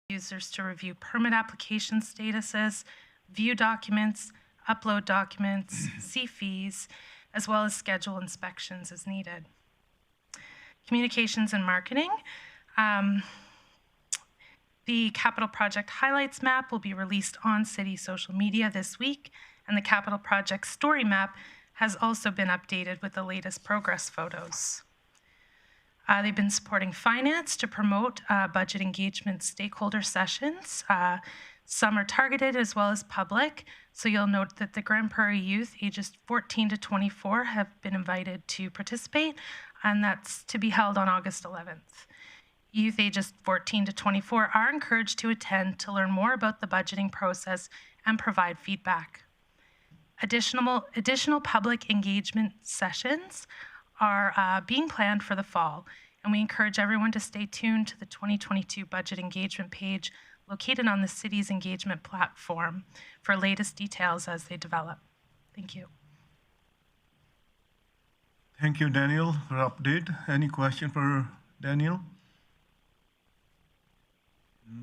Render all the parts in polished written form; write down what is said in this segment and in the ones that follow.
users to review permit application statuses, view documents, upload documents, see fees, as well as schedule inspections as needed. Communications and marketing. The capital project highlights map will be released on city social media this week, and the capital project story map has also been updated with the latest progress photos. They've been supporting finance to promote budget engagement stakeholder sessions. Some are targeted as well as public, so you'll note that the Grande Prairie youth ages 14 to 24 have been invited to participate, and that's to be held on August 11th. Youth ages 14 to 24 are encouraged to attend to learn more about the budgeting process and provide feedback. Additional public engagement sessions are being planned for the fall, and we encourage everyone to stay tuned to the 2022 budget engagement page located on the city's engagement platform for latest details as they develop. Thank you. Thank you, Daniel, for update. Any question for Daniel?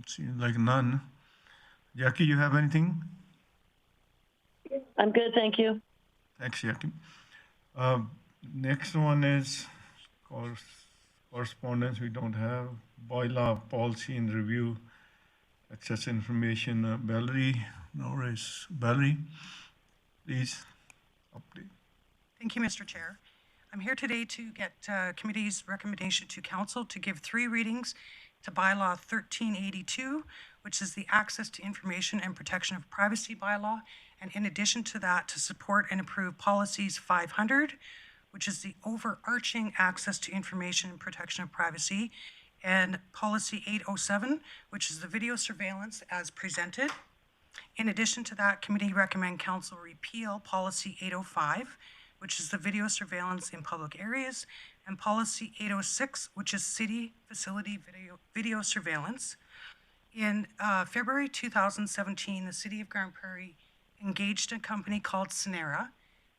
Seems like none. Jackie, you have anything? I'm good, thank you. Thanks, Jackie. Next one is correspondence we don't have. Bylaw policy and review, access information. Valerie Norris. Valerie, please update. Thank you, Mr. Chair. I'm here today to get committee's recommendation to council to give 3 readings to bylaw 1382, which is the access to information and protection of privacy bylaw. And in addition to that, to support and approve policies 500, which is the overarching access to information and protection of privacy, and policy 807, which is the video surveillance as presented. In addition to that, committee recommend council repeal policy 805, which is the video surveillance in public areas, and policy 806, which is city facility video surveillance. In February 2017, the city of Grande Prairie engaged a company called Sonera.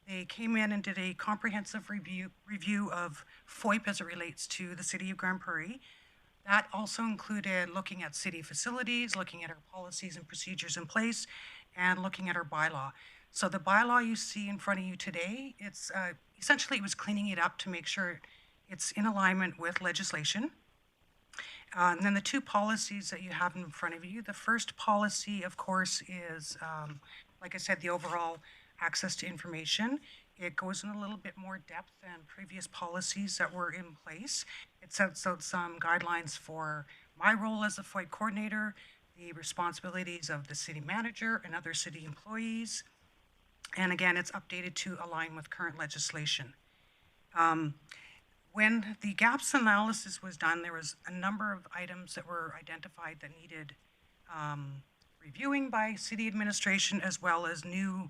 They came in and did a comprehensive review of FOIP as it relates to the city of Grande Prairie. That also included looking at city facilities, looking at our policies and procedures in place, and looking at our bylaw. So the bylaw you see in front of you today, it's essentially it was cleaning it up to make sure it's in alignment with legislation. And then the 2 policies that you have in front of you, the first policy, of course, is, like I said, the overall access to information. It goes in a little bit more depth than previous policies that were in place. It sets out some guidelines for my role as a FOIP coordinator, the responsibilities of the city manager and other city employees. And again, it's updated to align with current legislation. When the gaps analysis was done, there was a number of items that were identified that needed reviewing by city administration, as well as new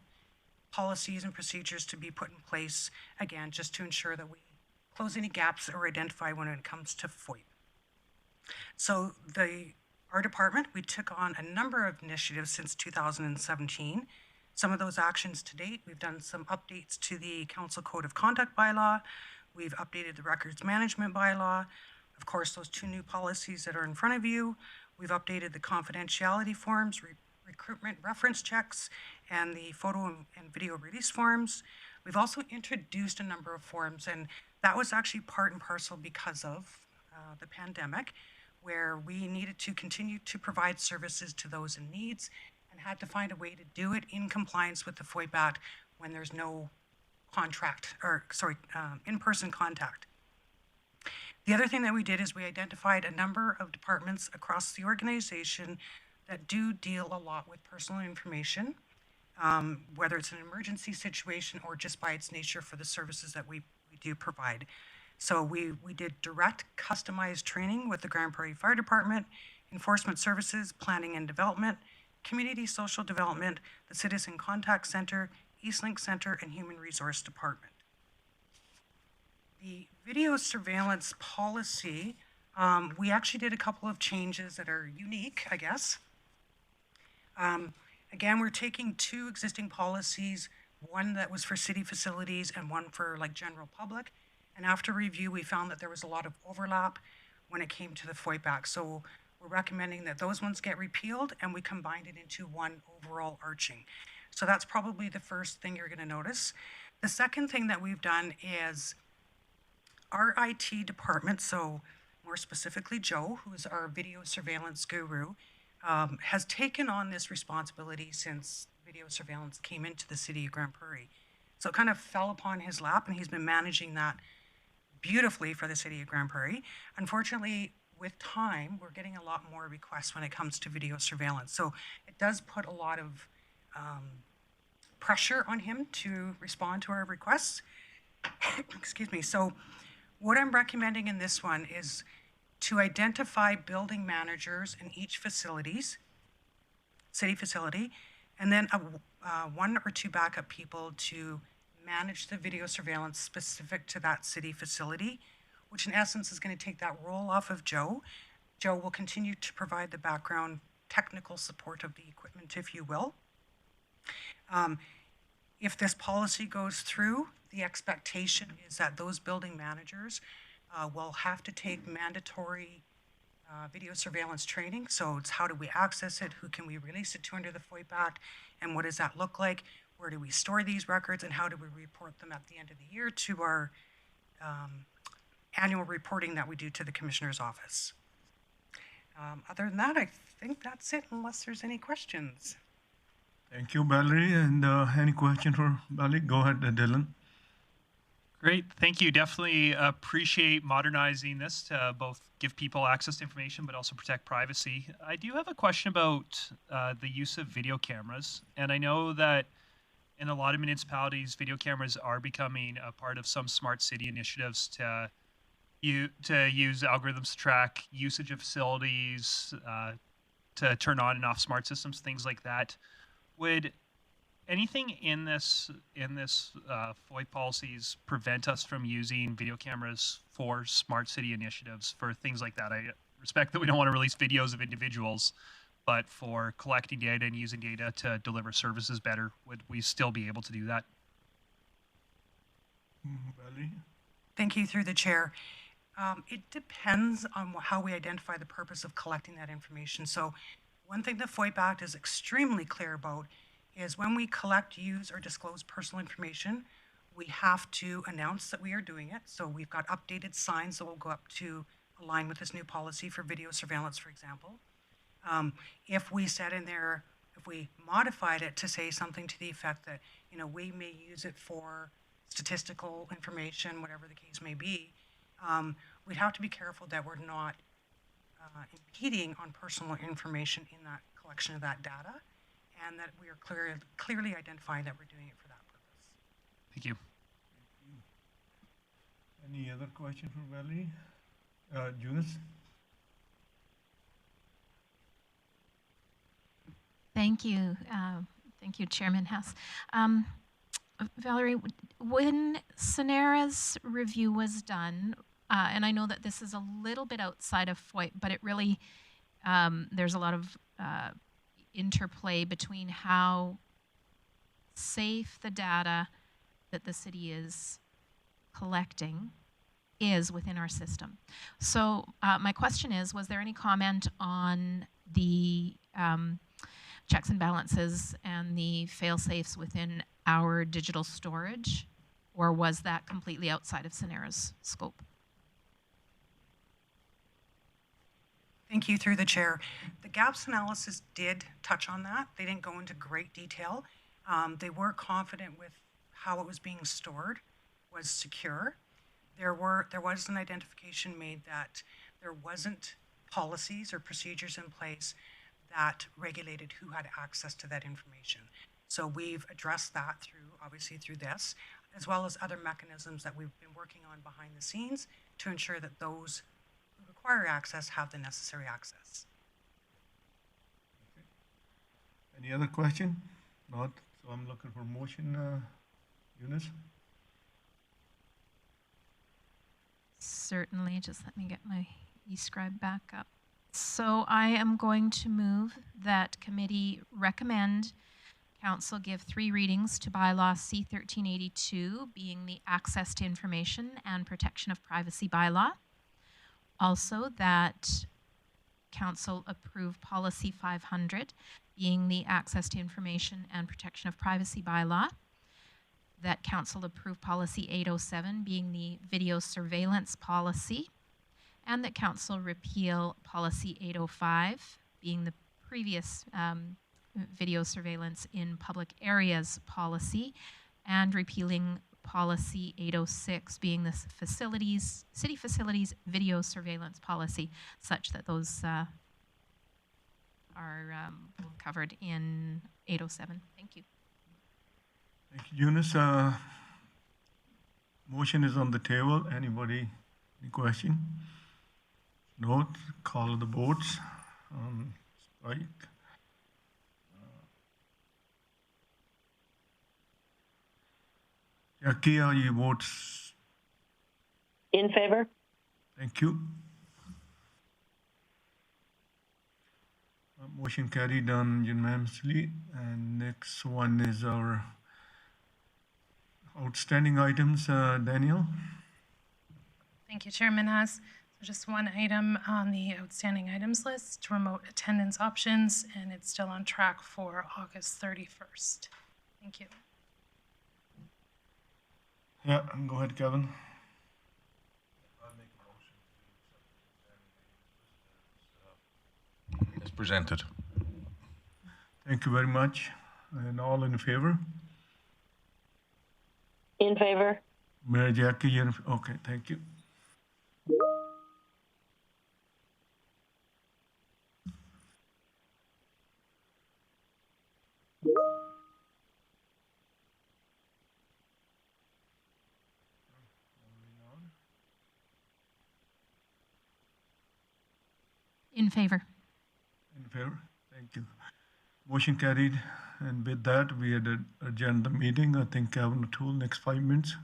policies and procedures to be put in place, again, just to ensure that we close any gaps that were identified when it comes to FOIP. So our department, we took on a number of initiatives since 2017. Some of those actions to date, we've done some updates to the Council Code of Conduct bylaw. We've updated the Records Management bylaw. Of course, those 2 new policies that are in front of you. We've updated the confidentiality forms, recruitment reference checks, and the photo and video release forms. We've also introduced a number of forms, and that was actually part and parcel because of the pandemic, where we needed to continue to provide services to those in needs and had to find a way to do it in compliance with the FOIP Act when there's no in-person contact. The other thing that we did is we identified a number of departments across the organization that do deal a lot with personal information, whether it's an emergency situation or just by its nature for the services that we do provide. So we did direct customized training with the Grande Prairie Fire Department, Enforcement Services, Planning and Development, Community Social Development, the Citizen Contact Center, Eastlink Center, and Human Resource Department. The video surveillance policy, we actually did a couple of changes that are unique, I guess. Again, we're taking 2 existing policies, one that was for city facilities and one for like general public. And after review, we found that there was a lot of overlap when it came to the FOIP Act. So we're recommending that those ones get repealed and we combine it into one overall arching. So that's probably the first thing you're going to notice. The second thing that we've done is our IT department, so more specifically Joe, who is our video surveillance guru, has taken on this responsibility since video surveillance came into the city of Grande Prairie. So it kind of fell upon his lap, and he's been managing that beautifully for the city of Grande Prairie. Unfortunately, with time, we're getting a lot more requests when it comes to video surveillance. So it does put a lot of pressure on him to respond to our requests. Excuse me. So what I'm recommending in this one is to identify building managers in each city facility, and then one or two backup people to manage the video surveillance specific to that city facility, which in essence is going to take that role off of Joe. Joe will continue to provide the background technical support of the equipment, if you will. If this policy goes through, the expectation is that those building managers will have to take mandatory video surveillance training. So it's how do we access it, who can we release it to under the FOIP Act, and what does that look like? Where do we store these records, and how do we report them at the end of the year to our annual reporting that we do to the Commissioner's Office. Other than that, I think that's it, unless there's any questions. Thank you, Valerie. And any question for Valerie? Go ahead, Dylan. Great, thank you. Definitely appreciate modernizing this to both give people access to information, but also protect privacy. I do have a question about the use of video cameras. And I know that in a lot of municipalities, video cameras are becoming a part of some smart city initiatives to use algorithms to track usage of facilities, to turn on and off smart systems, things like that. Would anything in this FOIP policies prevent us from using video cameras for smart city initiatives for things like that? I respect that we don't want to release videos of individuals, but for collecting data and using data to deliver services better, would we still be able to do that? Valerie? Thank you, through the chair. It depends on how we identify the purpose of collecting that information. So one thing the FOIP Act is extremely clear about is when we collect, use, or disclose personal information, we have to announce that we are doing it. So we've got updated signs that will go up to align with this new policy for video surveillance, for example. If we said in there, if we modified it to say something to the effect that, you know, we may use it for statistical information, whatever the case may be, we'd have to be careful that we're not impeding on personal information in that collection of that data, and that we are clearly identifying that we're doing it for that purpose. Thank you. Any other question for Valerie? Eunice? Thank you. Thank you, Chairman Hess. Valerie, when SENERA's review was done, and I know that this is a little bit outside of FOIP, but it really, there's a lot of interplay between how safe the data that the city is collecting is within our system. So my question is, was there any comment on the checks and balances and the fail-safes within our digital storage, or was that completely outside of SENERA's scope? Thank you, through the chair. The gaps analysis did touch on that. They didn't go into great detail. They were confident with how it was being stored was secure. There was an identification made that there wasn't policies or procedures in place that regulated who had access to that information. So we've addressed that obviously through this, as well as other mechanisms that we've been working on behind the scenes to ensure that those who require access have the necessary access. Okay. Any other question? Not, so I'm looking for motion, Eunice? Certainly, just let me get my eScribe back up. So I am going to move that committee recommend Council give 3 readings to bylaw C-1382, being the Access to Information and Protection of Privacy bylaw. Also that Council approve Policy 500, being the Access to Information and Protection of Privacy bylaw. That Council approve Policy 807, being the Video Surveillance Policy. And that Council repeal Policy 805, being the previous Video Surveillance in Public Areas Policy, and repealing Policy 806, being the City Facilities Video Surveillance Policy, such that those are both covered in 807. Thank you. Thank you, Eunice. Motion is on the table. Anybody, any question? No, call the votes on strike. Jackie, are your votes? In favor? Thank you. Motion carried on unanimously. And next one is our outstanding items. Daniel? Thank you, Chairman Haas. So just one item on the outstanding items list, remote attendance options, and it's still on track for August 31st. Thank you. Yeah, go ahead, Kevin. As presented. Thank you very much. And all in favor? In favor? Mayor Jackie, okay, thank you. In favor. In favor? Thank you. Motion carried. And with that, we had adjourned the meeting. I think Kevin O'Toole, next 5 minutes.